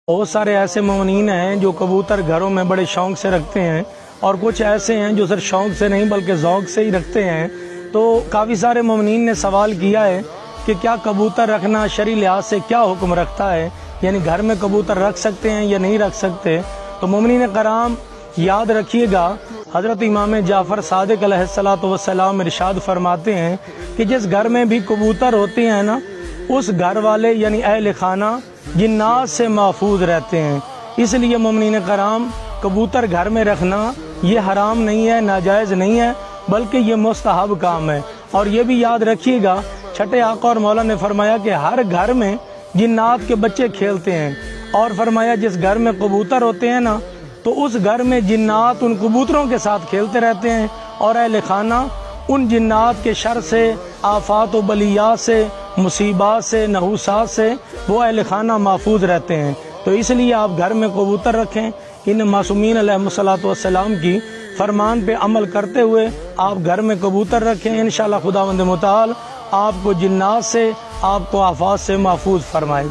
بہت سارے ایسے مومنین ہیں جو کبوتر گھروں میں بڑے شوق سے رکھتے ہیں، اور کچھ ایسے ہیں جو صرف شوق سے نہیں بلکہ ذوق سے ہی رکھتے ہیں۔ تو کافی سارے مومنین نے سوال کیا ہے کہ کیا کبوتر رکھنا شرعی لحاظ سے کیا حکم رکھتا ہے، یعنی گھر میں کبوتر رکھ سکتے ہیں یا نہیں رکھ سکتے۔ تو مومنین کرام یاد رکھیے گا، حضرت امام جعفر صادق علیہ السلام ارشاد فرماتے ہیں کہ جس گھر میں بھی کبوتر ہوتے ہیں نا، اس گھر والے یعنی اہل خانہ جنات سے محفوظ رہتے ہیں۔ اس لیے مومنین کرام کبوتر گھر میں رکھنا یہ حرام نہیں ہے، ناجائز نہیں ہے، بلکہ یہ مستحب کام ہے۔ اور یہ بھی یاد رکھیے گا، چھٹے آقا اور مولا نے فرمایا کہ ہر گھر میں جنات کے بچے کھیلتے ہیں، اور فرمایا جس گھر میں کبوتر ہوتے ہیں نا، تو اس گھر میں جنات ان کبوتروں کے ساتھ کھیلتے رہتے ہیں، اور اہل خانہ ان جنات کے شر سے، آفات و بلیات سے، مصیبات سے، نحوسات سے وہ اہل خانہ محفوظ رہتے ہیں۔ تو اس لیے آپ گھر میں کبوتر رکھیں، ان معصومین علیہ السلام کی فرمان پہ عمل کرتے ہوئے آپ گھر میں کبوتر رکھیں، انشاءاللہ خداوند متعال آپ کو جنات سے، آپ کو آفات سے محفوظ فرمائے۔